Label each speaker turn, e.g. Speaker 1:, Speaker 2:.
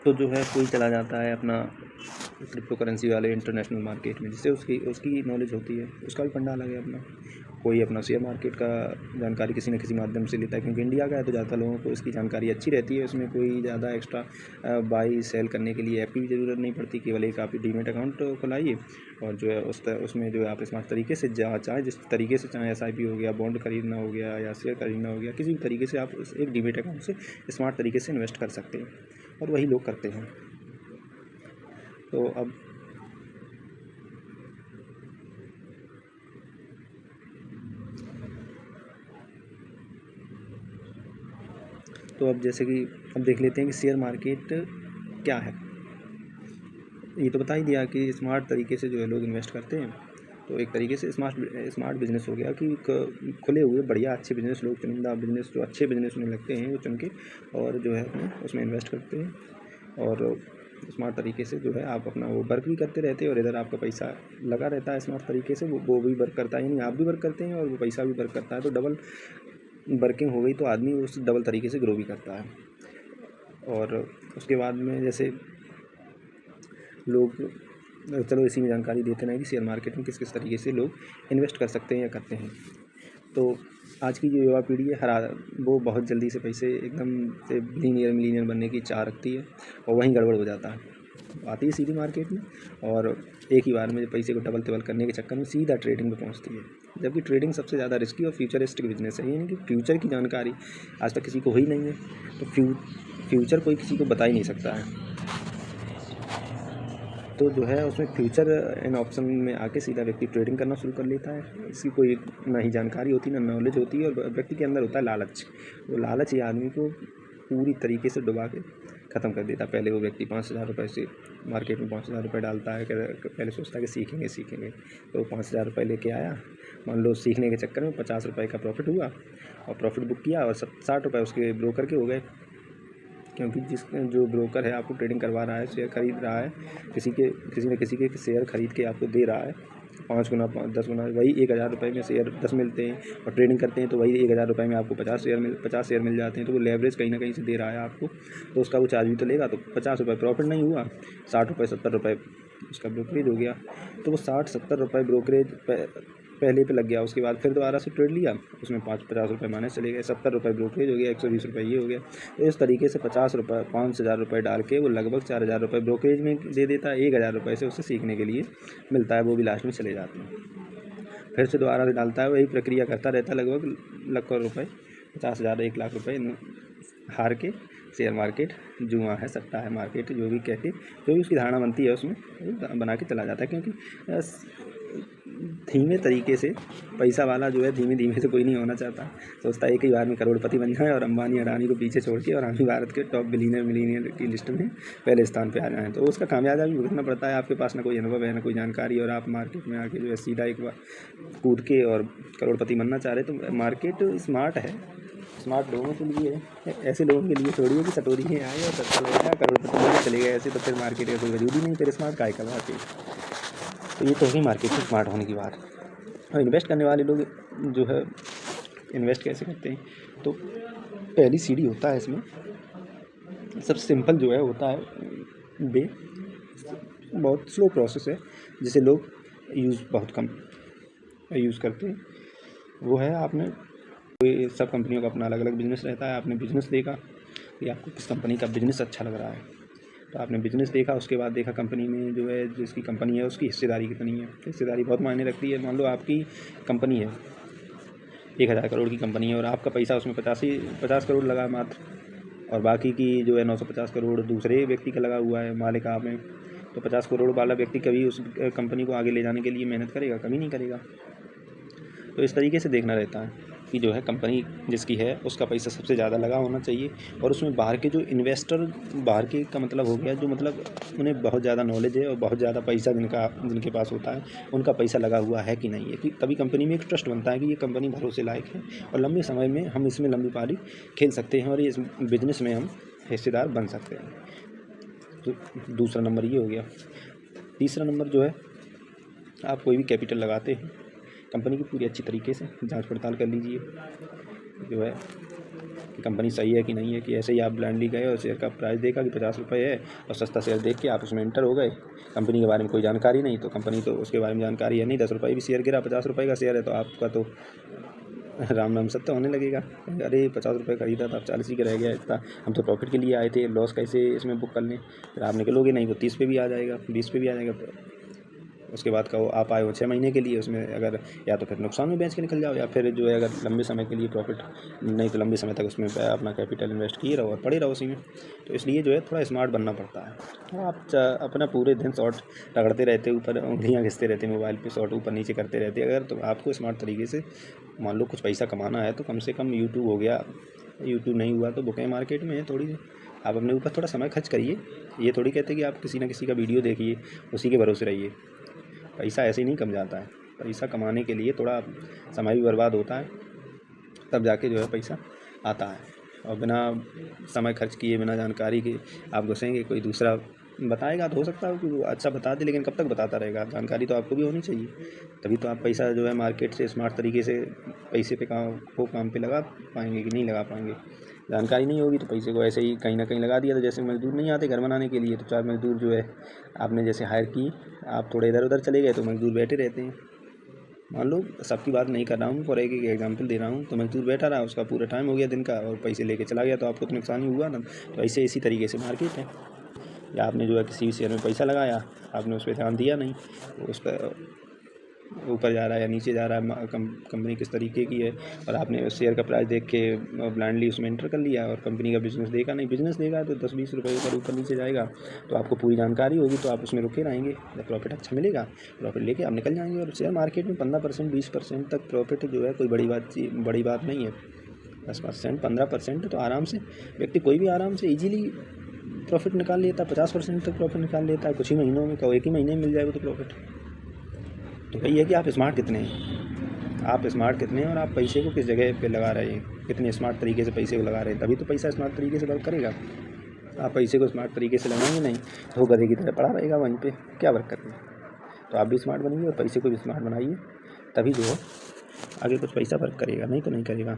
Speaker 1: तो जो है कोई चला जाता है अपना क्रिप्टो करेंसी वाले इंटरनेशनल मार्केट में, जिससे उसकी उसकी नॉलेज होती है, उसका भी फंडा अलग है अपना। कोई अपना शेयर मार्केट का जानकारी किसी न किसी माध्यम से लेता है, क्योंकि इंडिया का है तो ज़्यादा लोगों को इसकी जानकारी अच्छी रहती है। उसमें कोई ज़्यादा एक्स्ट्रा बाई सेल करने के लिए ऐप की भी ज़रूरत नहीं पड़ती। केवल एक आप डीमेट अकाउंट खुलाइए और जो है उसमें जो है आप स्मार्ट तरीके से जहाँ चाहें, जिस तरीके से चाहें, SIP हो गया, बॉन्ड खरीदना हो गया या शेयर खरीदना हो गया, किसी भी तरीके से आप उस एक डीमेट अकाउंट से स्मार्ट तरीके से इन्वेस्ट कर सकते हैं, और वही लोग करते हैं। तो अब जैसे कि अब देख लेते हैं कि शेयर मार्केट क्या है। ये तो बता ही दिया कि स्मार्ट तरीके से जो है लोग इन्वेस्ट करते हैं। तो एक तरीके से स्मार्ट बिजनेस हो गया कि खुले हुए बढ़िया अच्छे बिजनेस, लोग चुनिंदा बिजनेस जो अच्छे बिजनेस उन्हें लगते हैं वो चुन के और जो है अपने उसमें इन्वेस्ट करते हैं। और स्मार्ट तरीके से जो है आप अपना वो वर्क भी करते रहते हैं, और इधर आपका पैसा लगा रहता है स्मार्ट तरीके से, वो भी वर्क करता है, यानी आप भी वर्क करते हैं और वो पैसा भी वर्क करता है। तो डबल वर्किंग हो गई, तो आदमी उस डबल तरीके से ग्रो भी करता है। और उसके बाद में जैसे लोग, चलो इसी में जानकारी देते हैं कि शेयर मार्केट में किस किस तरीके से लोग इन्वेस्ट कर सकते हैं या करते हैं। तो आज की जो युवा पीढ़ी है वो बहुत जल्दी से पैसे एकदम से मिलीनियर बनने की चाह रखती है, और वहीं गड़बड़ हो जाता है। आती है सीधी मार्केट में और एक ही बार में पैसे को डबल तिबल करने के चक्कर में सीधा ट्रेडिंग में पहुंचती है, जबकि ट्रेडिंग सबसे ज़्यादा रिस्की और फ्यूचरिस्टिक बिजनेस है। यानी कि फ्यूचर की जानकारी आज तक किसी को ही नहीं है, तो फ्यूचर कोई किसी को बता ही नहीं सकता है। तो जो है उसमें फ्यूचर इन ऑप्शन में आके सीधा व्यक्ति ट्रेडिंग करना शुरू कर लेता है। इसकी कोई ना ही जानकारी होती, ना नॉलेज होती है, और व्यक्ति के अंदर होता है लालच। वो लालच ही आदमी को पूरी तरीके से डुबा के ख़त्म कर देता है। पहले वो व्यक्ति 5,000 रुपये से मार्केट में 5,000 रुपये डालता है, पहले सोचता है कि सीखेंगे, तो 5,000 रुपये लेके आया, मान लो सीखने के चक्कर में 50 रुपये का प्रॉफिट हुआ, और प्रॉफिट बुक किया, और 60 रुपये उसके ब्रोकर के हो गए। क्योंकि जो ब्रोकर है आपको ट्रेडिंग करवा रहा है, शेयर खरीद रहा है, किसी न किसी के शेयर खरीद के आपको दे रहा है 5 गुना 10 गुना, वही 1,000 रुपये में शेयर 10 मिलते हैं, और ट्रेडिंग करते हैं तो वही 1,000 रुपये में आपको 50 शेयर मिल जाते हैं। तो वो लेवरेज कहीं ना कहीं से दे रहा है आपको, तो उसका वो चार्ज भी तो लेगा। तो 50 रुपये प्रॉफिट नहीं हुआ, 60 रुपये 70 रुपये उसका ब्रोकरेज हो गया। तो वो 60-70 रुपये ब्रोकरेज पहले पे लग गया। उसके बाद फिर दोबारा से ट्रेड लिया, उसमें 50 रुपये माइनस चले गए, 70 रुपये ब्रोकरेज हो गया, 120 रुपये ये हो गया। तो इस तरीके से 50 रुपये 5,000 रुपये डाल के वो लगभग 4,000 रुपये ब्रोकरेज में दे देता है। 1,000 रुपये से उससे सीखने के लिए मिलता है, वो भी लास्ट में चले जाते हैं। फिर से दोबारा से डालता है, वही प्रक्रिया करता रहता है, लगभग लाखों रुपये, 50,000 1 लाख रुपये हार के। शेयर मार्केट जुआ है, सट्टा है मार्केट, जो भी कह के जो भी उसकी धारणा बनती है उसमें बना के चला जाता है। क्योंकि धीमे तरीके से पैसा वाला जो है धीमे धीमे से कोई नहीं होना चाहता, सोचता है एक ही बार में करोड़पति बन जाए और अंबानी अडानी को पीछे छोड़ के और हम ही भारत के टॉप मिलीनियर की लिस्ट में पहले स्थान पे आ जाएं। तो उसका खामियाजा भी भुगतना पड़ता है। आपके पास ना कोई अनुभव है, ना कोई जानकारी, और आप मार्केट में आके जो है सीधा एक बार कूद के और करोड़पति बनना चाह रहे। तो मार्केट स्मार्ट है, स्मार्ट लोगों के लिए है, ऐसे लोगों के लिए थोड़ी है कि सटोरी ही आए और सट्टा लगाया करोड़पति बन चले गए। ऐसे तो फिर मार्केट का कोई वजूद ही नहीं, फिर स्मार्ट काय का मार्केट। तो ये तो होगी मार्केट में स्मार्ट होने की बात। और इन्वेस्ट करने वाले लोग जो है इन्वेस्ट कैसे करते हैं, तो पहली सीढ़ी होता है इसमें, सबसे सिंपल जो है होता है बहुत स्लो प्रोसेस है, जिसे लोग बहुत कम यूज़ करते हैं। वो है, आपने कोई सब कंपनियों का अपना अलग अलग बिजनेस रहता है। आपने बिजनेस देखा कि आपको किस कंपनी का बिजनेस अच्छा लग रहा है, तो आपने बिजनेस देखा, उसके बाद देखा कंपनी में जो है जिसकी कंपनी है उसकी हिस्सेदारी कितनी है। हिस्सेदारी बहुत मायने रखती है। मान लो आपकी कंपनी है 1,000 करोड़ की कंपनी है, और आपका पैसा उसमें 50 करोड़ लगा मात्र, और बाकी की जो है 950 करोड़ दूसरे व्यक्ति का लगा हुआ है, मालिक आप में। तो 50 करोड़ वाला व्यक्ति कभी उस कंपनी को आगे ले जाने के लिए मेहनत करेगा? कभी नहीं करेगा। तो इस तरीके से देखना रहता है कि जो है कंपनी जिसकी है उसका पैसा सबसे ज़्यादा लगा होना चाहिए, और उसमें बाहर के जो इन्वेस्टर, बाहर के का मतलब हो गया जो मतलब उन्हें बहुत ज़्यादा नॉलेज है और बहुत ज़्यादा पैसा जिनके पास होता है, उनका पैसा लगा हुआ है कि नहीं है। कि कभी कंपनी में एक ट्रस्ट बनता है कि ये कंपनी भरोसे लायक है और लंबे समय में हम इसमें लंबी पारी खेल सकते हैं और इस बिजनेस में हम हिस्सेदार बन सकते हैं। तो दूसरा नंबर ये हो गया। तीसरा नंबर जो है, आप कोई भी कैपिटल लगाते हैं, कंपनी की पूरी अच्छी तरीके से जांच पड़ताल कर लीजिए। जो है कि कंपनी सही है कि नहीं है, कि ऐसे ही आप ब्लाइंडली गए और शेयर का प्राइस देखा कि 50 रुपये है और सस्ता शेयर देख के आप उसमें एंटर हो गए। कंपनी के बारे में कोई जानकारी नहीं, तो कंपनी तो उसके बारे में जानकारी है नहीं, 10 रुपये भी शेयर गिरा, 50 रुपये का शेयर है तो आपका तो राम नाम सत्य होने लगेगा। अरे 50 रुपये खरीदा था, अब 40 ही का रह गया इतना, हम तो प्रॉफिट के लिए आए थे, लॉस कैसे इसमें बुक कर लें। फिर आप निकलोगे नहीं, वो 30 पे भी आ जाएगा, 20 पे भी आ जाएगा। उसके बाद का वो आप आए हो 6 महीने के लिए, उसमें अगर या तो फिर नुकसान में बेच के निकल जाओ, या फिर जो है अगर लंबे समय के लिए प्रॉफिट नहीं तो लंबे समय तक उसमें अपना कैपिटल इन्वेस्ट किए रहो और पड़े रहो उसी में। तो इसलिए जो है थोड़ा स्मार्ट बनना पड़ता है। तो आप अपना पूरे दिन शॉर्ट रगड़ते रहते, ऊपर उंगलियाँ घिसते रहते मोबाइल पे, शॉर्ट ऊपर नीचे करते रहते अगर, तो आपको स्मार्ट तरीके से मान लो कुछ पैसा कमाना है तो कम से कम यूट्यूब हो गया, यूट्यूब नहीं हुआ तो बुकें मार्केट में है थोड़ी, आप अपने ऊपर थोड़ा समय खर्च करिए। ये थोड़ी कहते कि आप किसी न किसी का वीडियो देखिए उसी के भरोसे रहिए। पैसा ऐसे ही नहीं कम जाता है, पैसा कमाने के लिए थोड़ा समय भी बर्बाद होता है, तब जाके जो है पैसा आता है। और बिना समय खर्च किए, बिना जानकारी के आप घुसेंगे, कोई दूसरा बताएगा तो हो सकता है कि वो अच्छा बता दे, लेकिन कब तक बताता रहेगा। जानकारी तो आपको भी होनी चाहिए, तभी तो आप पैसा जो है मार्केट से स्मार्ट तरीके से पैसे पे काम पे लगा पाएंगे कि नहीं लगा पाएंगे। जानकारी नहीं होगी तो पैसे को ऐसे ही कहीं ना कहीं लगा दिया। तो जैसे मज़दूर नहीं आते घर बनाने के लिए, तो 4 मज़दूर जो है आपने जैसे हायर की, आप थोड़े इधर उधर चले गए तो मज़दूर बैठे रहते हैं। मान लो सबकी बात नहीं कर रहा हूँ, फॉर एक एग्जांपल दे रहा हूँ, तो मज़दूर बैठा रहा, उसका पूरा टाइम हो गया दिन का और पैसे लेके चला गया, तो आपको तो नुकसान ही हुआ ना। तो ऐसे इसी तरीके से मार्केट है, या आपने जो है किसी भी शेयर में पैसा लगाया, आपने उस पर ध्यान दिया नहीं, तो उस पर ऊपर जा रहा है या नीचे जा रहा है, कंपनी किस तरीके की है, और आपने उस शेयर का प्राइस देख के ब्लाइंडली उसमें एंटर कर लिया और कंपनी का बिजनेस देखा नहीं। बिजनेस देखा है तो 10-20 रुपये ऊपर नीचे जाएगा, तो आपको पूरी जानकारी होगी, तो आप उसमें रुके रहेंगे। जब प्रॉफिट अच्छा मिलेगा, प्रॉफिट लेके आप निकल जाएंगे। और शेयर मार्केट में 15% 20% तक प्रॉफिट जो है कोई बड़ी बात नहीं है। 10% 15% तो आराम से व्यक्ति कोई भी आराम से ईजिली प्रॉफिट निकाल लेता है। 50% तक प्रॉफिट निकाल लेता है कुछ ही महीनों में, एक ही महीने में मिल जाएगा तो प्रॉफिट। तो वही है कि आप स्मार्ट कितने हैं, और आप पैसे को किस जगह पे लगा रहे हैं, कितने स्मार्ट तरीके से पैसे को लगा रहे हैं, तभी तो पैसा स्मार्ट तरीके से वर्क करेगा। आप पैसे को स्मार्ट तरीके से लगाएंगे नहीं तो गधे की तरह पड़ा रहेगा वहीं पे, क्या वर्क करेगा। तो आप भी स्मार्ट बनिए और पैसे को भी स्मार्ट बनाइए, तभी जो है आगे कुछ पैसा वर्क करेगा, नहीं तो नहीं करेगा।